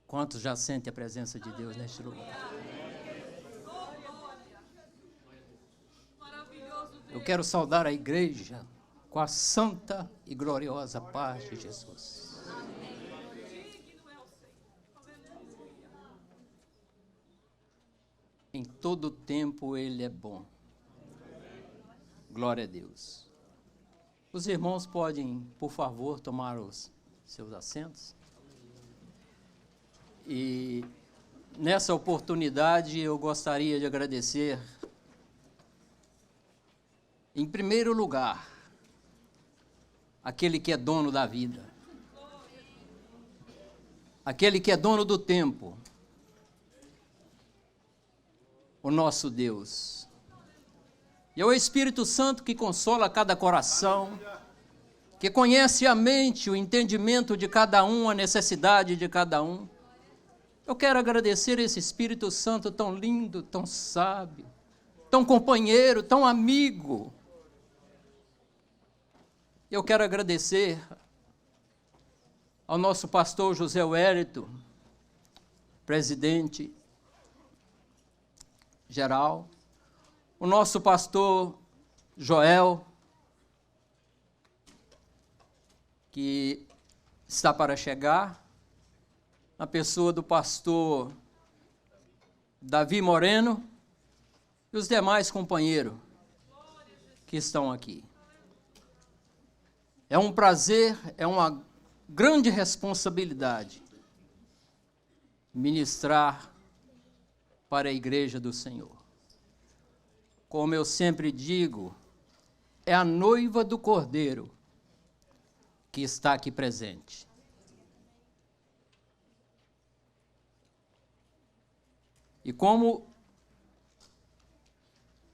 Quantos já sentem a presença de Deus neste lugar? Eu quero saudar a igreja com a santa e gloriosa paz de Jesus. Em todo tempo Ele é bom. Glória a Deus. Os irmãos podem, por favor, tomar os seus assentos. E nessa oportunidade eu gostaria de agradecer, em primeiro lugar, aquele que é dono da vida, aquele que é dono do tempo, o nosso Deus. E é o Espírito Santo que consola cada coração, que conhece a mente, o entendimento de cada um, a necessidade de cada um. Eu quero agradecer esse Espírito Santo tão lindo, tão sábio, tão companheiro, tão amigo. Eu quero agradecer ao nosso pastor José Wellington, presidente geral, o nosso pastor Joel, que está para chegar, a pessoa do pastor Davi Moreno e os demais companheiros que estão aqui. É um prazer, é uma grande responsabilidade ministrar para a igreja do Senhor. Como eu sempre digo, é a noiva do Cordeiro que está aqui presente. E como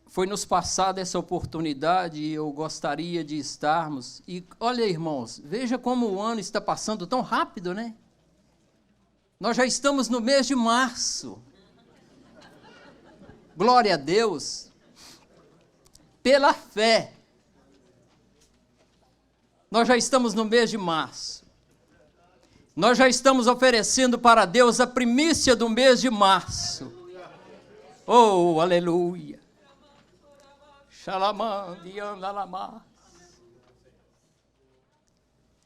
foi nos passada essa oportunidade, eu gostaria de estarmos... E olha, irmãos, veja como o ano está passando tão rápido, né? Nós já estamos no mês de março. Glória a Deus. Pela fé, nós já estamos no mês de março. Nós já estamos oferecendo para Deus a primícia do mês de março. Oh, aleluia.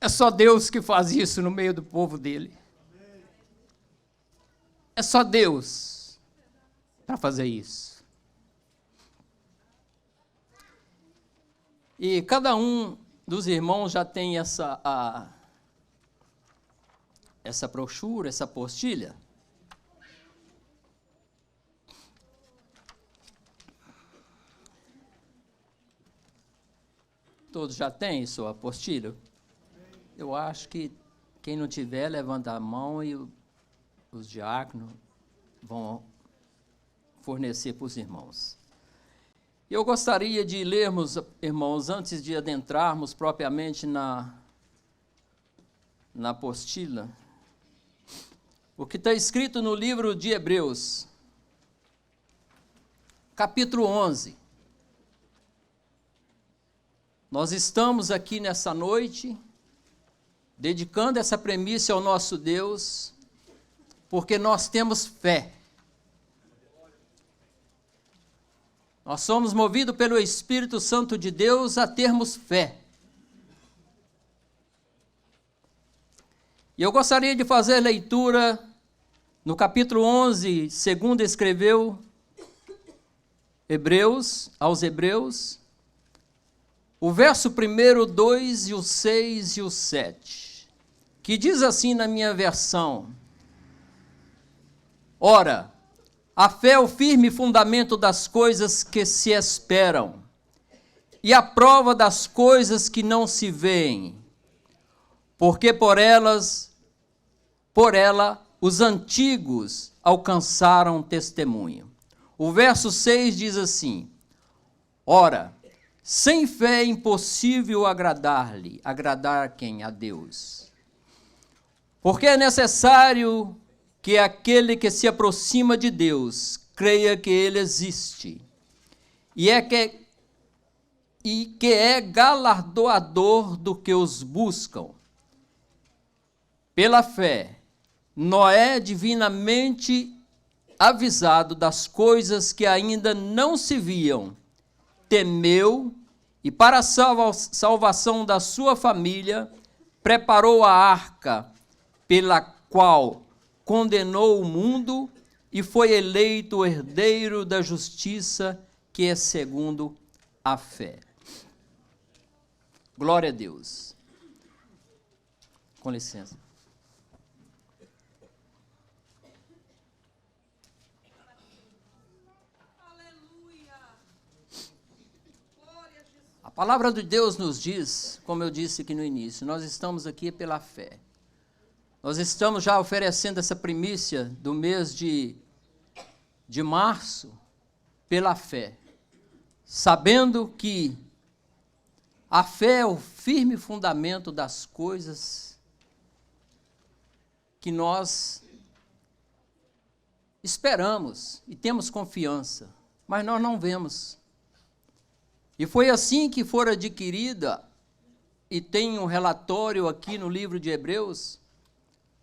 É só Deus que faz isso no meio do povo dele. É só Deus para fazer isso. E cada um dos irmãos já tem essa brochura, essa apostila. Todos já têm sua apostila? Eu acho que quem não tiver, levanta a mão e os diáconos vão fornecer para os irmãos. Eu gostaria de lermos, irmãos, antes de adentrarmos propriamente na apostila, o que está escrito no livro de Hebreus, capítulo 11. Nós estamos aqui nessa noite, dedicando essa premissa ao nosso Deus, porque nós temos fé. Nós somos movidos pelo Espírito Santo de Deus a termos fé. E eu gostaria de fazer leitura no capítulo 11, segundo escreveu aos Hebreus, o verso 1, 2, e o 6 e o 7, que diz assim na minha versão: Ora, a fé é o firme fundamento das coisas que se esperam, e a prova das coisas que não se veem, porque por ela os antigos alcançaram testemunho. O verso 6 diz assim: Ora, sem fé é impossível agradar-lhe. Agradar quem? A Deus. Porque é necessário que aquele que se aproxima de Deus creia que Ele existe, e que é galardoador do que os buscam. Pela fé, Noé, divinamente avisado das coisas que ainda não se viam, temeu e, para a salvação da sua família, preparou a arca, pela qual condenou o mundo e foi eleito o herdeiro da justiça, que é segundo a fé. Glória a Deus. Com licença. A palavra de Deus nos diz, como eu disse aqui no início, nós estamos aqui pela fé. Nós estamos já oferecendo essa primícia do mês de março pela fé, sabendo que a fé é o firme fundamento das coisas que nós esperamos e temos confiança, mas nós não vemos. E foi assim que foi adquirida, e tem um relatório aqui no livro de Hebreus,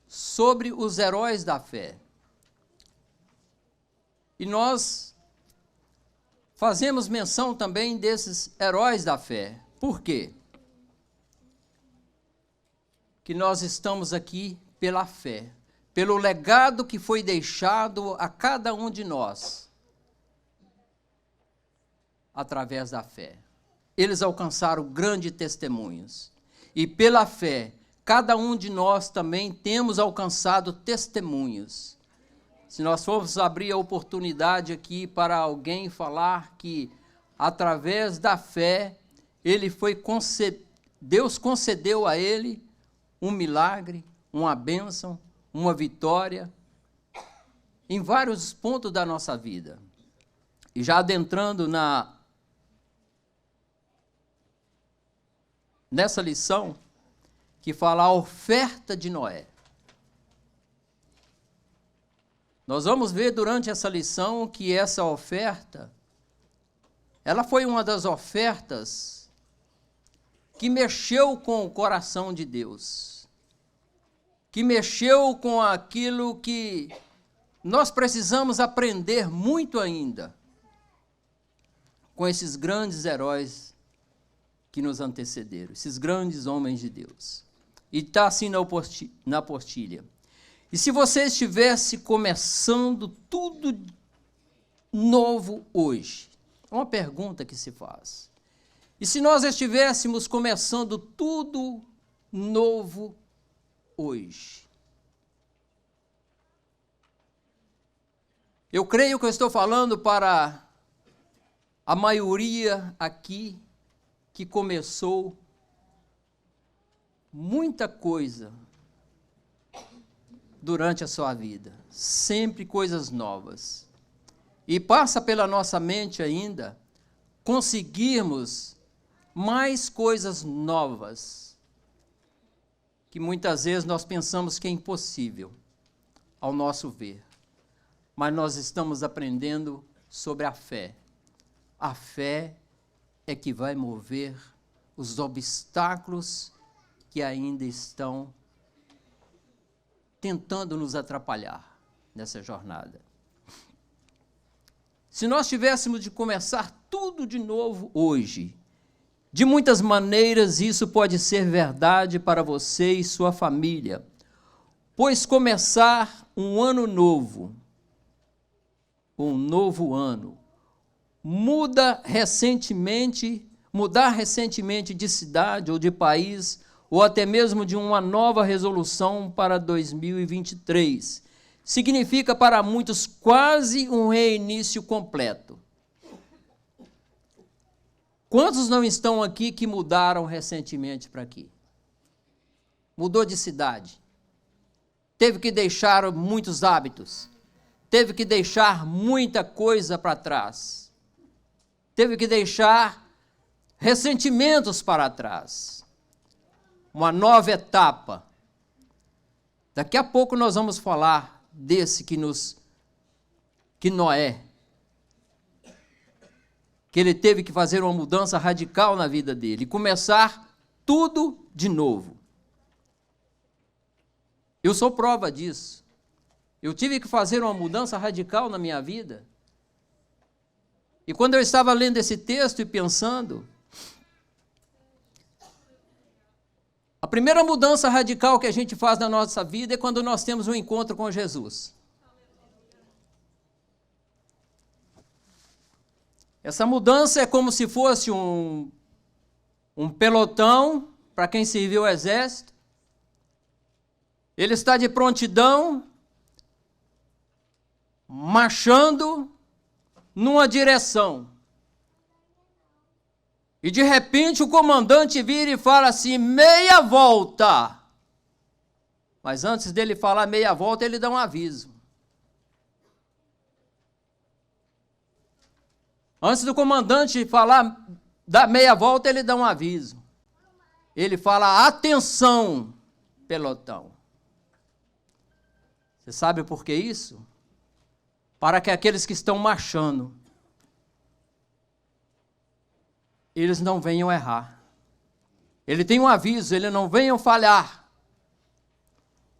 sobre os heróis da fé. E nós fazemos menção também desses heróis da fé. Por quê? Que nós estamos aqui pela fé, pelo legado que foi deixado a cada um de nós, através da fé. Eles alcançaram grandes testemunhos. E pela fé, cada um de nós também temos alcançado testemunhos. Se nós formos abrir a oportunidade aqui para alguém falar que, através da fé, Deus concedeu a ele um milagre, uma bênção, uma vitória, em vários pontos da nossa vida. E já adentrando nessa lição, que fala a oferta de Noé. Nós vamos ver durante essa lição que essa oferta, ela foi uma das ofertas que mexeu com o coração de Deus, que mexeu com aquilo que nós precisamos aprender muito ainda, com esses grandes heróis que nos antecederam, esses grandes homens de Deus. E está assim na apostila. E se você estivesse começando tudo novo hoje? É uma pergunta que se faz. E se nós estivéssemos começando tudo novo hoje? Eu creio que eu estou falando para a maioria aqui que começou muita coisa durante a sua vida, sempre coisas novas. E passa pela nossa mente ainda conseguirmos mais coisas novas, que muitas vezes nós pensamos que é impossível, ao nosso ver. Mas nós estamos aprendendo sobre a fé. A fé é que vai mover os obstáculos que ainda estão tentando nos atrapalhar nessa jornada. Se nós tivéssemos de começar tudo de novo hoje, de muitas maneiras isso pode ser verdade para você e sua família, pois começar um ano novo, um novo ano, mudar recentemente de cidade ou de país, ou até mesmo de uma nova resolução para 2023, significa para muitos quase um reinício completo. Quantos não estão aqui que mudaram recentemente para aqui? Mudou de cidade, teve que deixar muitos hábitos, teve que deixar muita coisa para trás, teve que deixar ressentimentos para trás. Uma nova etapa. Daqui a pouco nós vamos falar desse que Noé, que ele teve que fazer uma mudança radical na vida dele, e começar tudo de novo. Eu sou prova disso. Eu tive que fazer uma mudança radical na minha vida. E quando eu estava lendo esse texto e pensando, a primeira mudança radical que a gente faz na nossa vida é quando nós temos um encontro com Jesus. Essa mudança é como se fosse um pelotão, para quem serviu o exército. Ele está de prontidão, marchando numa direção. E de repente o comandante vira e fala assim, meia volta. Mas antes dele falar meia volta, ele dá um aviso. Antes do comandante falar da meia volta, ele dá um aviso. Ele fala, atenção, pelotão. Você sabe por que isso? Para que aqueles que estão marchando, eles não venham errar. Ele tem um aviso, eles não venham falhar.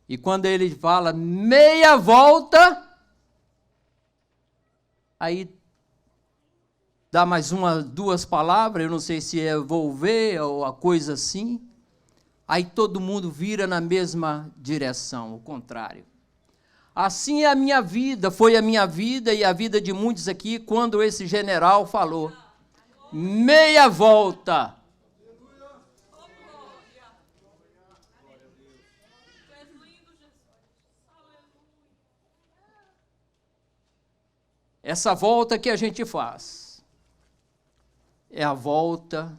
E quando ele fala meia volta, aí dá mais duas palavras, eu não sei se é volver ou a coisa assim. Aí todo mundo vira na mesma direção, o contrário. Assim é a minha vida, foi a minha vida e a vida de muitos aqui, quando esse general falou, meia volta. Essa volta que a gente faz, é a volta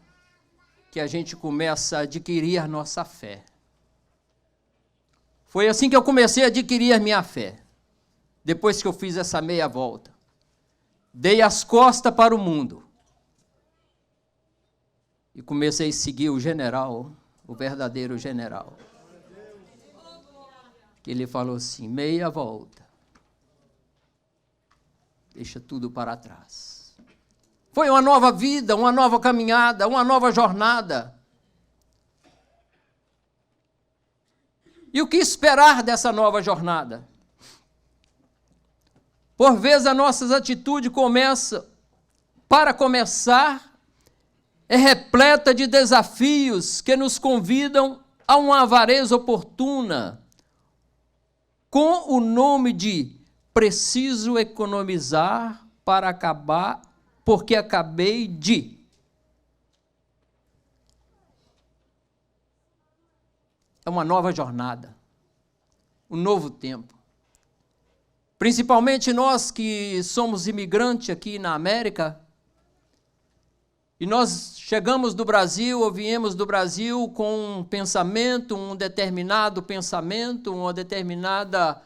que a gente começa a adquirir a nossa fé. Foi assim que eu comecei a adquirir a minha fé, depois que eu fiz essa meia volta. Dei as costas para o mundo e comecei a seguir o general, o verdadeiro general. Que ele falou assim, meia volta, deixa tudo para trás. Foi uma nova vida, uma nova caminhada, uma nova jornada. E o que esperar dessa nova jornada? Por vezes as nossas atitudes para começar, é repleta de desafios que nos convidam a uma avareza oportuna, com o nome de preciso economizar para acabar, porque acabei de. É uma nova jornada, um novo tempo. Principalmente nós que somos imigrantes aqui na América, e nós chegamos do Brasil, ou viemos do Brasil com um pensamento, um determinado pensamento, uma determinada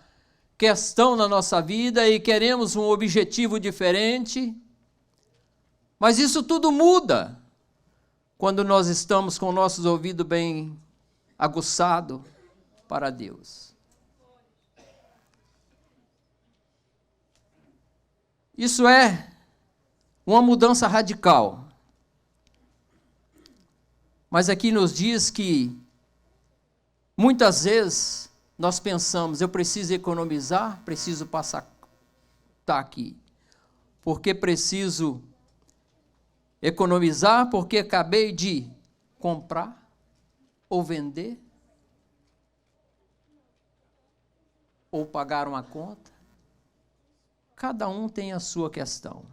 questão na nossa vida e queremos um objetivo diferente. Mas isso tudo muda quando nós estamos com nossos ouvidos bem aguçados para Deus. Isso é uma mudança radical. Mas aqui nos diz que muitas vezes nós pensamos, eu preciso economizar, preciso passar aqui, porque preciso economizar, porque acabei de comprar ou vender, ou pagar uma conta. Cada um tem a sua questão.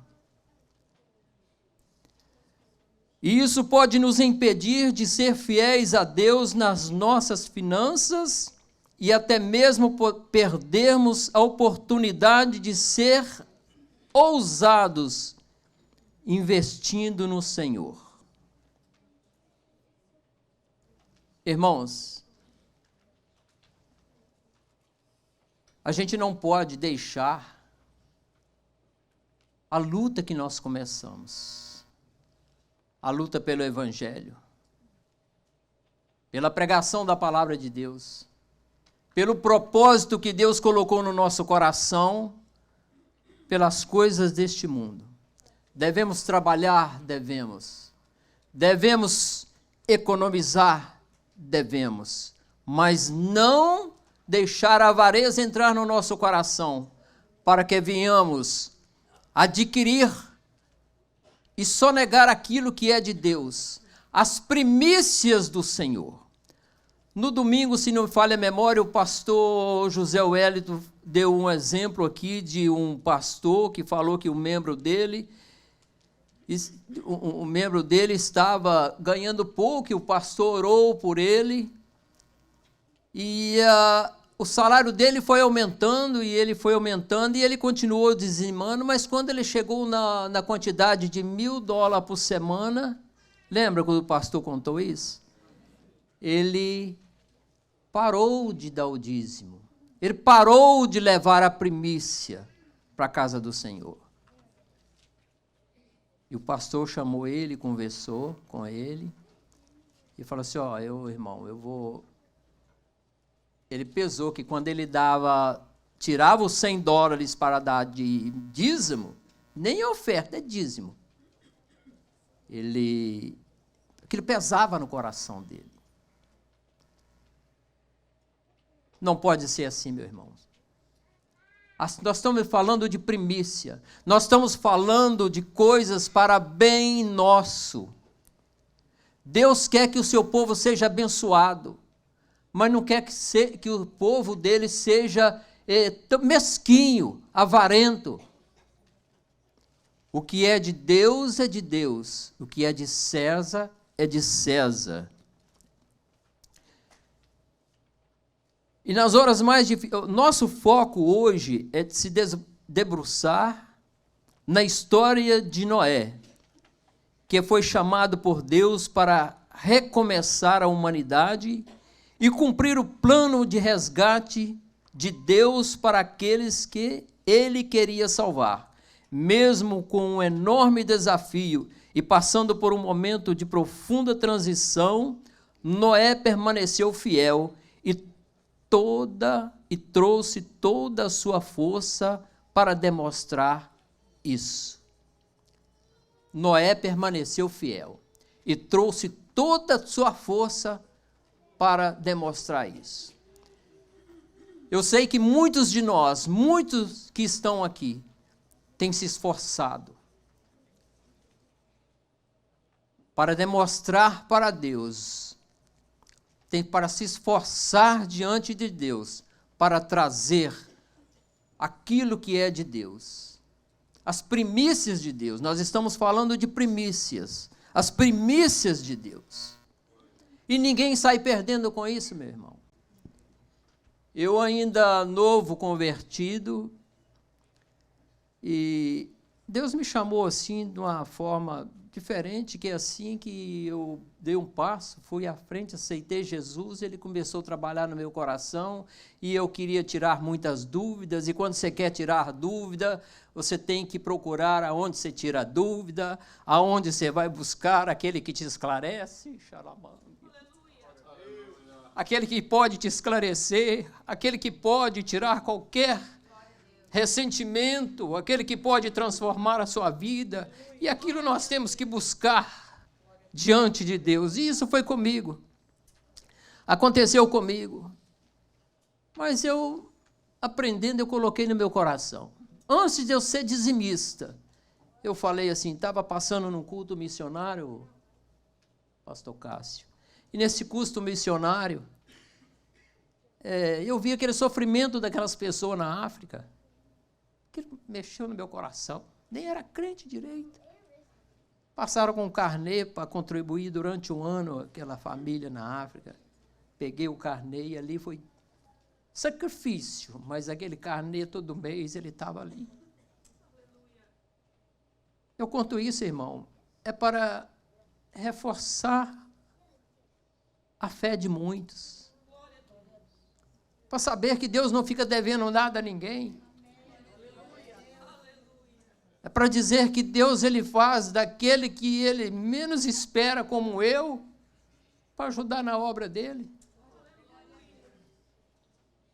E isso pode nos impedir de ser fiéis a Deus nas nossas finanças e até mesmo perdermos a oportunidade de ser ousados investindo no Senhor. Irmãos, a gente não pode deixar a luta que nós começamos, a luta pelo Evangelho, pela pregação da palavra de Deus, pelo propósito que Deus colocou no nosso coração, pelas coisas deste mundo. Devemos trabalhar? Devemos. Devemos economizar? Devemos. Mas não deixar a avareza entrar no nosso coração, para que venhamos adquirir e sonegar aquilo que é de Deus, as primícias do Senhor. No domingo, se não me falha a memória, o pastor José Wellington deu um exemplo aqui de um pastor que falou que o membro dele estava ganhando pouco, e o pastor orou por ele, e o salário dele foi aumentando, e ele continuou dizimando, mas quando ele chegou na quantidade de $1.000 por semana, lembra quando o pastor contou isso? Ele parou de dar o dízimo, ele parou de levar a primícia para a casa do Senhor. E o pastor chamou ele, conversou com ele, e falou assim, irmão, eu vou... Ele pesou que quando ele tirava os $100 para dar de dízimo, nem oferta, é dízimo. Aquilo pesava no coração dele. Não pode ser assim, meu irmão. Nós estamos falando de primícia, nós estamos falando de coisas para bem nosso. Deus quer que o seu povo seja abençoado, mas não quer que o povo dele seja mesquinho, avarento. O que é de Deus é de Deus, o que é de César é de César. E nas horas mais difíceis, nosso foco hoje é de se debruçar na história de Noé, que foi chamado por Deus para recomeçar a humanidade e cumprir o plano de resgate de Deus para aqueles que ele queria salvar. Mesmo com um enorme desafio e passando por um momento de profunda transição, Noé permaneceu fiel e trouxe toda a sua força para demonstrar isso. Noé permaneceu fiel e trouxe toda a sua força para demonstrar isso. Eu sei que muitos de nós, muitos que estão aqui, têm se esforçado para demonstrar para Deus, para se esforçar diante de Deus, para trazer aquilo que é de Deus, as primícias de Deus. Nós estamos falando de primícias, as primícias de Deus. E ninguém sai perdendo com isso, meu irmão. Eu ainda novo convertido, e Deus me chamou assim de uma forma diferente, que é assim que eu dei um passo, fui à frente, aceitei Jesus, ele começou a trabalhar no meu coração, e eu queria tirar muitas dúvidas, e quando você quer tirar dúvida, você tem que procurar aonde você tira a dúvida, aonde você vai buscar aquele que te esclarece, aquele que pode te esclarecer, aquele que pode tirar qualquer ressentimento, aquele que pode transformar a sua vida, e aquilo nós temos que buscar diante de Deus, e isso foi comigo, aconteceu comigo, mas eu, aprendendo, eu coloquei no meu coração, antes de eu ser dizimista, eu falei assim, estava passando num culto missionário, pastor Cássio, e nesse culto missionário, eu vi aquele sofrimento daquelas pessoas na África, que mexeu no meu coração, nem era crente direito. Passaram com um carnê para contribuir durante um ano aquela família na África. Peguei o carnê e ali foi sacrifício, mas aquele carnê todo mês ele estava ali. Eu conto isso, irmão, é para reforçar a fé de muitos. Para saber que Deus não fica devendo nada a ninguém. É para dizer que Deus ele faz daquele que ele menos espera, como eu, para ajudar na obra dele.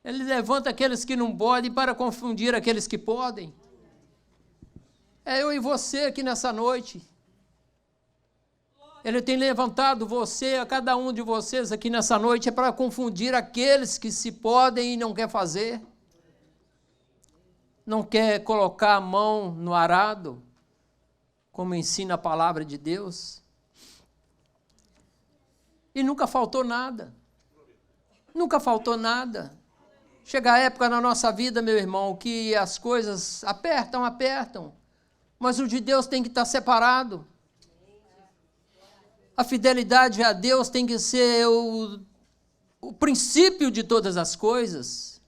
Ele levanta aqueles que não podem para confundir aqueles que podem. É eu e você aqui nessa noite. Ele tem levantado você, a cada um de vocês aqui nessa noite, é para confundir aqueles que se podem e não quer fazer. Não quer colocar a mão no arado, como ensina a palavra de Deus. E nunca faltou nada. Nunca faltou nada. Chega a época na nossa vida, meu irmão, que as coisas apertam, mas o de Deus tem que estar separado. A fidelidade a Deus tem que ser o princípio de todas as coisas.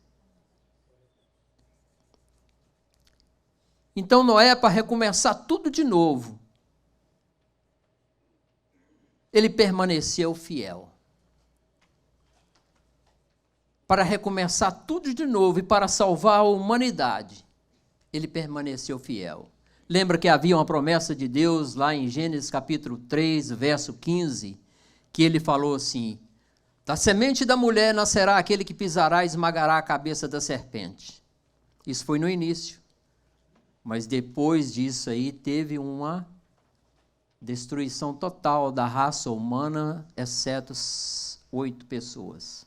Então Noé, para recomeçar tudo de novo, ele permaneceu fiel. Para recomeçar tudo de novo e para salvar a humanidade, ele permaneceu fiel. Lembra que havia uma promessa de Deus lá em Gênesis capítulo 3, verso 15, que ele falou assim: da semente da mulher nascerá aquele que pisará e esmagará a cabeça da serpente. Isso foi no início. Mas depois disso aí teve uma destruição total da raça humana, exceto 8 pessoas.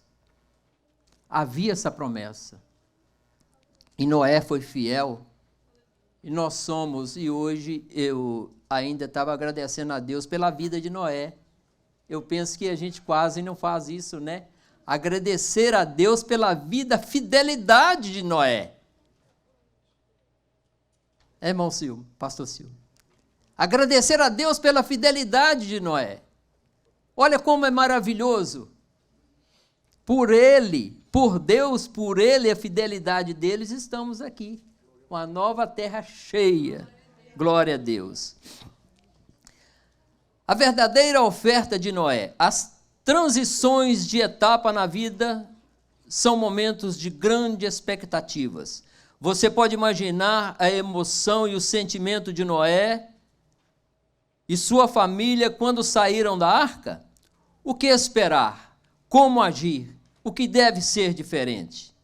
Havia essa promessa. E Noé foi fiel. E nós somos, e hoje eu ainda estava agradecendo a Deus pela vida de Noé. Eu penso que a gente quase não faz isso, né? Agradecer a Deus pela vida, fidelidade de Noé. Irmão Silvio, pastor Silvio. Agradecer a Deus pela fidelidade de Noé. Olha como é maravilhoso. Por ele, por Deus, por ele, a fidelidade deles, estamos aqui. Uma nova terra cheia. Glória a Deus. A verdadeira oferta de Noé. As transições de etapa na vida são momentos de grandes expectativas. Você pode imaginar a emoção e o sentimento de Noé e sua família quando saíram da arca? O que esperar? Como agir? O que deve ser diferente?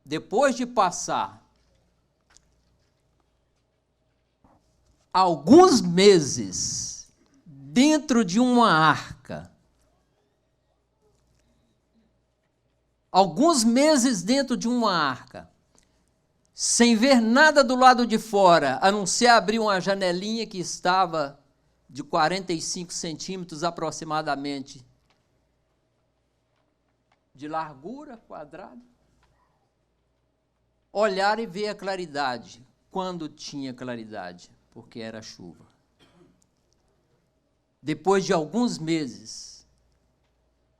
Depois de passar alguns meses dentro de uma arca, sem ver nada do lado de fora, a não ser abrir uma janelinha que estava de 45 centímetros aproximadamente de largura quadrada, olhar e ver a claridade, quando tinha claridade, porque era chuva. Depois de alguns meses,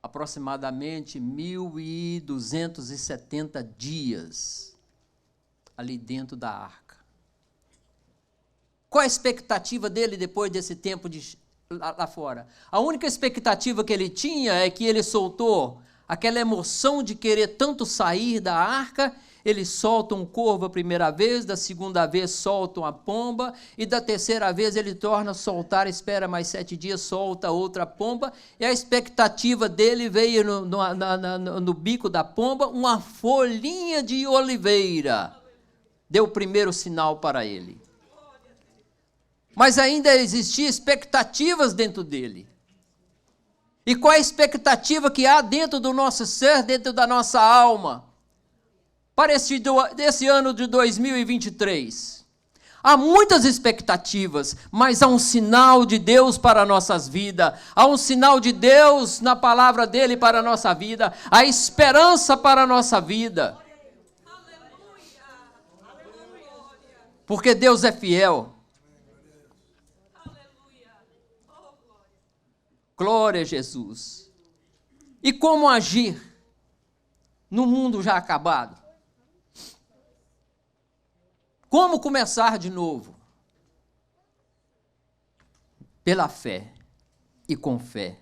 aproximadamente 1.270 dias, ali dentro da arca. Qual a expectativa dele depois desse tempo lá fora? A única expectativa que ele tinha é que ele soltou aquela emoção de querer tanto sair da arca. Ele solta um corvo a primeira vez, da segunda vez solta uma pomba, e da terceira vez ele torna a soltar, espera mais 7 dias, solta outra pomba, e a expectativa dele veio no bico da pomba, uma folhinha de oliveira. Deu o primeiro sinal para ele. Mas ainda existiam expectativas dentro dele. E qual é a expectativa que há dentro do nosso ser, dentro da nossa alma? Para esse ano de 2023. Há muitas expectativas, mas há um sinal de Deus para nossas vidas. Há um sinal de Deus na palavra dele para a nossa vida. Há esperança para a nossa vida. Porque Deus é fiel. Glória a Jesus. E como agir no mundo já acabado? Como começar de novo? Pela fé e com fé.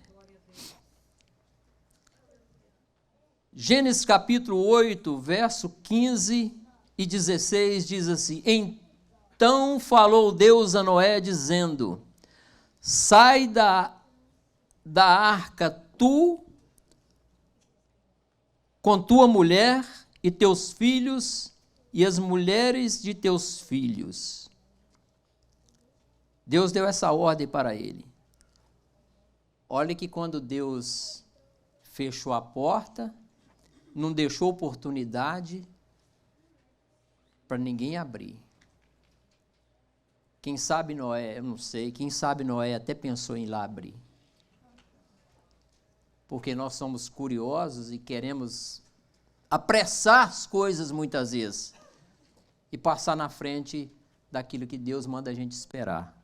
Gênesis capítulo 8, verso 15 e 16 diz assim: Então falou Deus a Noé dizendo: Sai da arca tu, com tua mulher e teus filhos e as mulheres de teus filhos. Deus deu essa ordem para ele. Olha que quando Deus fechou a porta, não deixou oportunidade para ninguém abrir. Quem sabe Noé, eu não sei, quem sabe Noé até pensou em ir lá abrir. Porque nós somos curiosos e queremos apressar as coisas muitas vezes e passar na frente daquilo que Deus manda a gente esperar.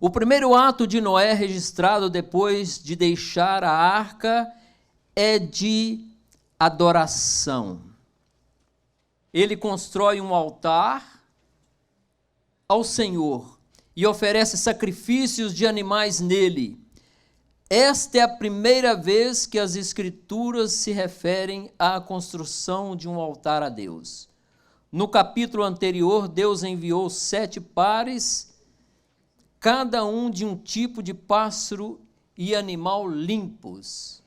O primeiro ato de Noé registrado depois de deixar a arca é de adoração. Ele constrói um altar ao Senhor e oferece sacrifícios de animais nele. Esta é a primeira vez que as Escrituras se referem à construção de um altar a Deus. No capítulo anterior, Deus enviou 7 pares, cada um de um tipo de pássaro e animal limpos.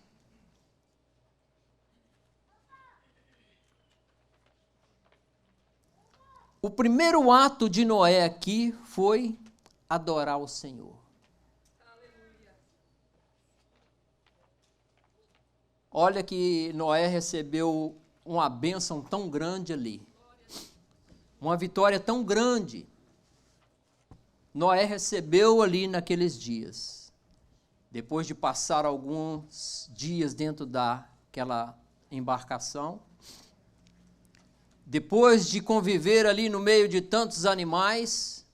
O primeiro ato de Noé aqui foi adorar o Senhor. Olha que Noé recebeu uma bênção tão grande ali, uma vitória tão grande. Noé recebeu ali naqueles dias, depois de passar alguns dias dentro daquela embarcação, depois de conviver ali no meio de tantos animais.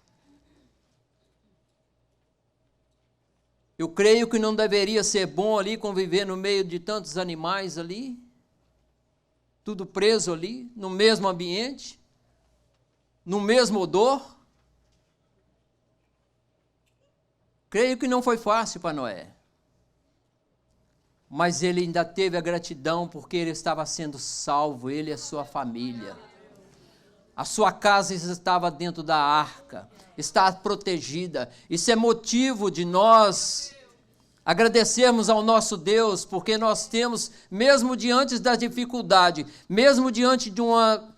Eu creio que não deveria ser bom ali conviver no meio de tantos animais ali, tudo preso ali, no mesmo ambiente, no mesmo odor. Creio que não foi fácil para Noé, mas ele ainda teve a gratidão porque ele estava sendo salvo, ele e a sua família. A sua casa estava dentro da arca, está protegida. Isso é motivo de nós agradecermos ao nosso Deus, porque nós temos, mesmo diante da dificuldade, mesmo diante de uma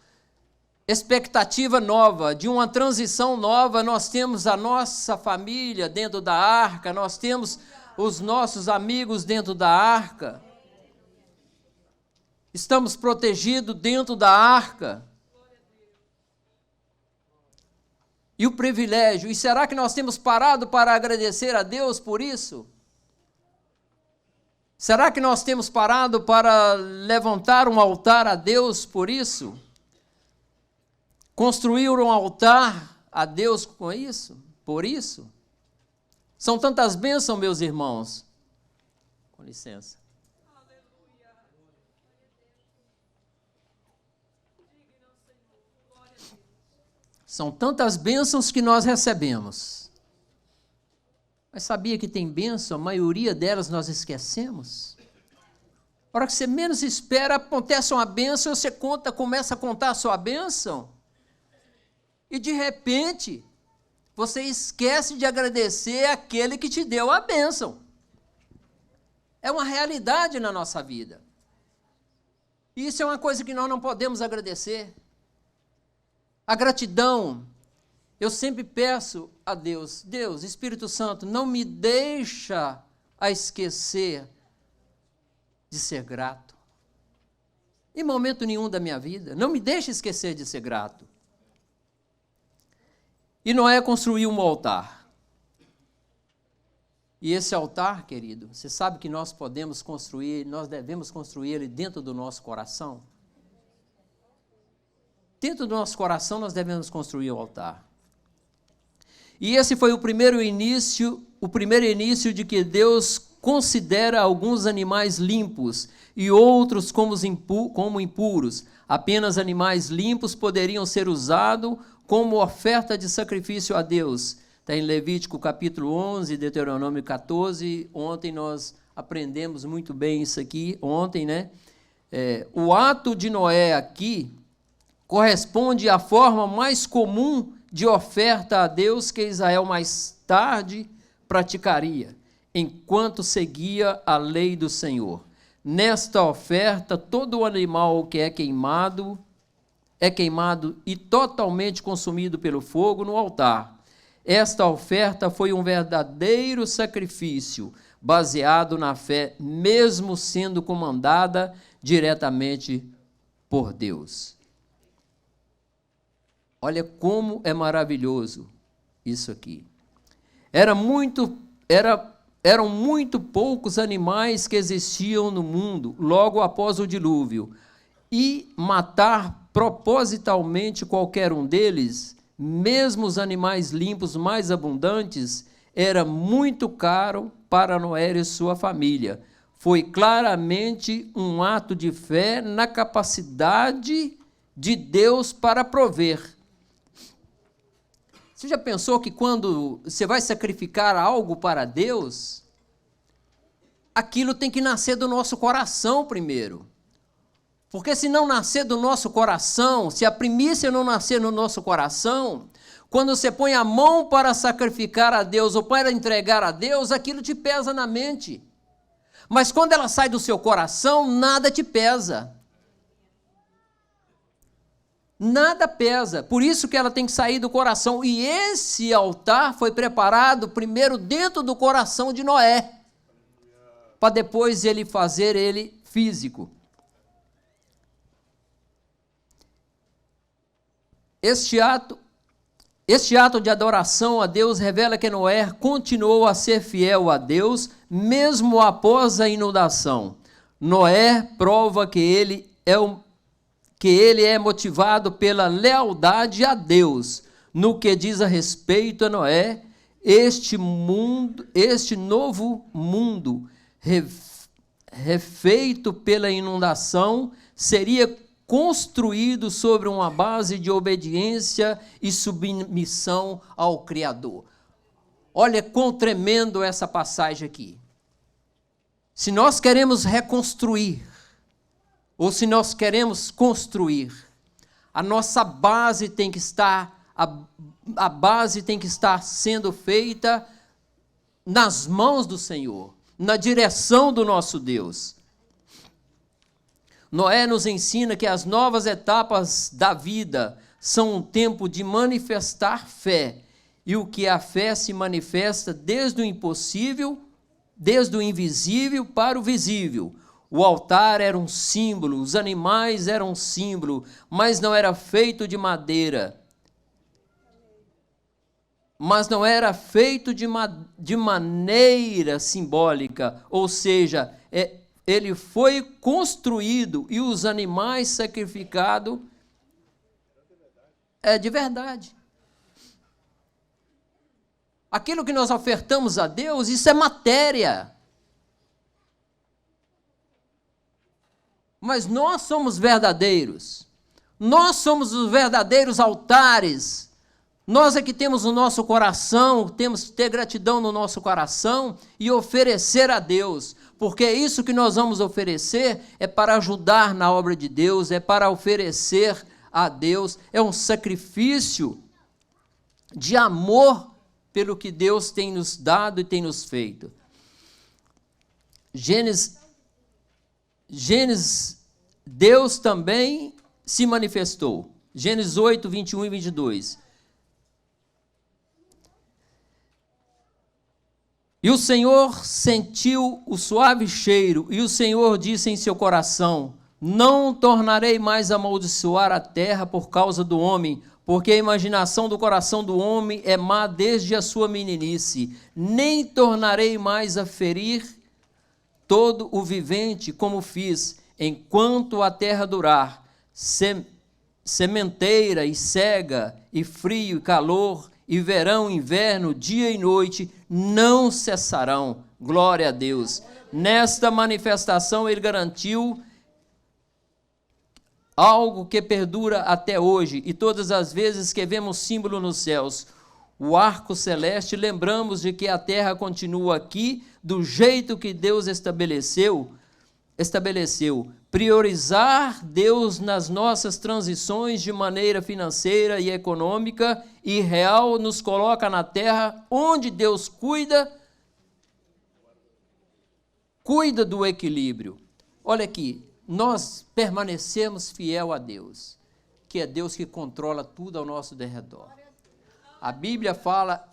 expectativa nova, de uma transição nova, nós temos a nossa família dentro da arca, nós temos os nossos amigos dentro da arca. Estamos protegidos dentro da arca. E o privilégio, e será que nós temos parado para agradecer a Deus por isso? Será que nós temos parado para levantar um altar a Deus por isso? Construir um altar a Deus com isso? Por isso? São tantas bênçãos, meus irmãos. Com licença. São tantas bênçãos que nós recebemos. Mas sabia que tem bênção? A maioria delas nós esquecemos. A hora que você menos espera, acontece uma bênção, você começa a contar a sua bênção, e de repente, você esquece de agradecer aquele que te deu a bênção. É uma realidade na nossa vida. E isso é uma coisa que nós não podemos agradecer. A gratidão, eu sempre peço a Deus, Deus, Espírito Santo, não me deixa a esquecer de ser grato. Em momento nenhum da minha vida, não me deixa esquecer de ser grato. E Noé construiu um altar. E esse altar, querido, você sabe que nós podemos construir, nós devemos construir ele dentro do nosso coração? Dentro do nosso coração nós devemos construir o altar. E esse foi o primeiro início de que Deus considera alguns animais limpos e outros como impuros. Apenas animais limpos poderiam ser usados como oferta de sacrifício a Deus. Está em Levítico capítulo 11, Deuteronômio 14. Ontem nós aprendemos muito bem isso aqui, né? O ato de Noé aqui corresponde à forma mais comum de oferta a Deus que Israel mais tarde praticaria, enquanto seguia a lei do Senhor. Nesta oferta, todo animal que é queimado e totalmente consumido pelo fogo no altar. Esta oferta foi um verdadeiro sacrifício, baseado na fé, mesmo sendo comandada diretamente por Deus. Olha como é maravilhoso isso aqui. Eram muito poucos animais que existiam no mundo logo após o dilúvio, e matar propositalmente qualquer um deles, mesmo os animais limpos mais abundantes, era muito caro para Noé e sua família. Foi claramente um ato de fé na capacidade de Deus para prover. Você já pensou que quando você vai sacrificar algo para Deus, aquilo tem que nascer do nosso coração primeiro? Porque se não nascer do nosso coração, se a primícia não nascer no nosso coração, quando você põe a mão para sacrificar a Deus ou para entregar a Deus, aquilo te pesa na mente. Mas quando ela sai do seu coração, nada te pesa. Nada pesa. Por isso que ela tem que sair do coração. E esse altar foi preparado primeiro dentro do coração de Noé, para depois ele fazer ele físico. Este ato de adoração a Deus revela que Noé continuou a ser fiel a Deus, mesmo após a inundação. Noé prova que ele é motivado pela lealdade a Deus. No que diz a respeito a Noé, este novo mundo, refeito pela inundação, seria construído sobre uma base de obediência e submissão ao Criador. Olha quão tremendo essa passagem aqui. Se nós queremos reconstruir, ou se nós queremos construir, a nossa base tem que estar, a base tem que estar sendo feita nas mãos do Senhor, na direção do nosso Deus. Noé nos ensina que as novas etapas da vida são um tempo de manifestar fé, e o que a fé se manifesta desde o impossível, desde o invisível para o visível. O altar era um símbolo, os animais eram um símbolo, mas não era feito de madeira. Mas não era feito de maneira simbólica, ou seja, ele foi construído e os animais sacrificados é de verdade. Aquilo que nós ofertamos a Deus, isso é matéria. Mas nós somos verdadeiros. Nós somos os verdadeiros altares. Nós é que temos no nosso coração, temos que ter gratidão no nosso coração e oferecer a Deus. Porque isso que nós vamos oferecer é para ajudar na obra de Deus, é para oferecer a Deus, é um sacrifício de amor pelo que Deus tem nos dado e tem nos feito. Gênesis, Deus também se manifestou. Gênesis 8, 21 e 22. E o Senhor sentiu o suave cheiro, e o Senhor disse em seu coração: não tornarei mais a amaldiçoar a terra por causa do homem, porque a imaginação do coração do homem é má desde a sua meninice. Nem tornarei mais a ferir todo o vivente como fiz, enquanto a terra durar, sementeira e cega, e frio e calor, e verão e inverno, dia e noite, não cessarão. Glória a Deus. Nesta manifestação ele garantiu algo que perdura até hoje, e todas as vezes que vemos símbolo nos céus, o arco celeste, lembramos de que a terra continua aqui do jeito que Deus estabeleceu. Priorizar Deus nas nossas transições de maneira financeira e econômica e real nos coloca na terra onde Deus cuida do equilíbrio. Olha aqui, nós permanecemos fiel a Deus, que é Deus que controla tudo ao nosso derredor. A Bíblia fala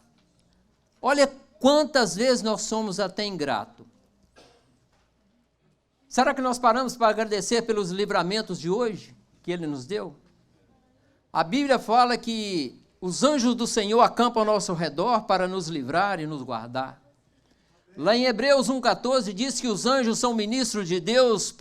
Olha quantas vezes nós somos até ingratos. Será que nós paramos para agradecer pelos livramentos de hoje que Ele nos deu? A Bíblia fala que os anjos do Senhor acampam ao nosso redor para nos livrar e nos guardar. Lá em Hebreus 1,14 diz que os anjos são ministros de Deus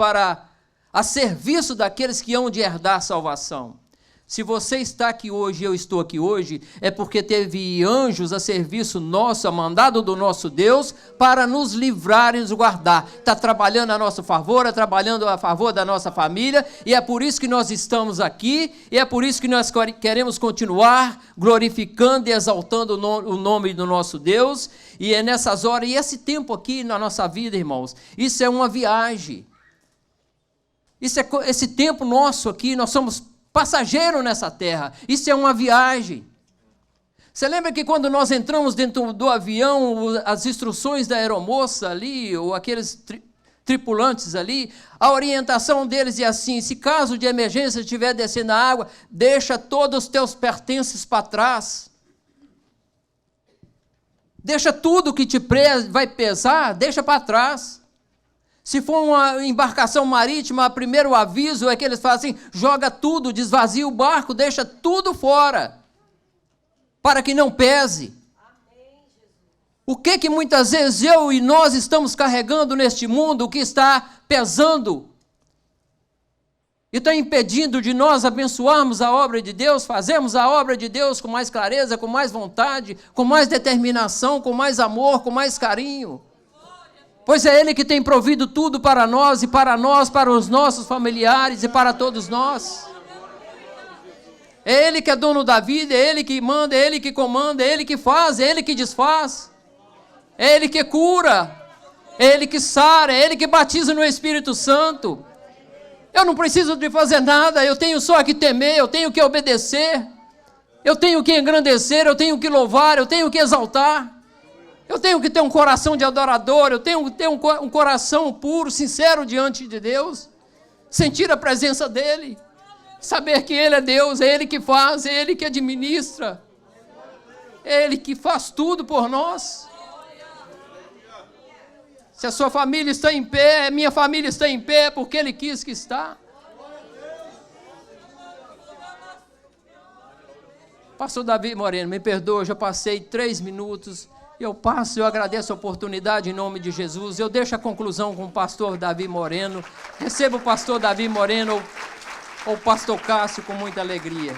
a serviço daqueles que hão de herdar a salvação. Se você está aqui hoje e eu estou aqui hoje, é porque teve anjos a serviço nosso, a mandado do nosso Deus, para nos livrar e nos guardar. Está trabalhando a nosso favor, é trabalhando a favor da nossa família, e é por isso que nós estamos aqui, e é por isso que nós queremos continuar glorificando e exaltando o nome do nosso Deus, e é nessas horas, e esse tempo aqui na nossa vida, irmãos, isso é uma viagem. Esse tempo nosso aqui, nós somos passageiro nessa terra, isso é uma viagem. Você lembra que quando nós entramos dentro do avião, as instruções da aeromoça ali, ou aqueles tripulantes ali, a orientação deles é assim: se caso de emergência estiver descendo a água, deixa todos os teus pertences para trás. Deixa tudo que te vai pesar, deixa para trás. Se for uma embarcação marítima, o primeiro aviso é que eles falam assim: joga tudo, desvazia o barco, deixa tudo fora, para que não pese. O que muitas vezes eu e nós estamos carregando neste mundo, o que está pesando e está impedindo de nós abençoarmos a obra de Deus, fazermos a obra de Deus com mais clareza, com mais vontade, com mais determinação, com mais amor, com mais carinho. Pois é Ele que tem provido tudo para nós, para os nossos familiares e para todos nós. É Ele que é dono da vida, é Ele que manda, é Ele que comanda, é Ele que faz, é Ele que desfaz. É Ele que cura, é Ele que sara, é Ele que batiza no Espírito Santo. Eu não preciso de fazer nada, eu tenho só que temer, eu tenho que obedecer, eu tenho que engrandecer, eu tenho que louvar, eu tenho que exaltar. Eu tenho que ter um coração de adorador, eu tenho que ter um coração puro, sincero diante de Deus, sentir a presença dEle, saber que Ele é Deus, é Ele que faz, é Ele que administra, é Ele que faz tudo por nós. Se a sua família está em pé, minha família está em pé, porque Ele quis que está. Pastor Davi Moreno, me perdoa, já passei 3 minutos. Eu agradeço a oportunidade em nome de Jesus. Eu deixo a conclusão com o pastor Davi Moreno. Recebo o pastor Davi Moreno ou o pastor Cássio com muita alegria.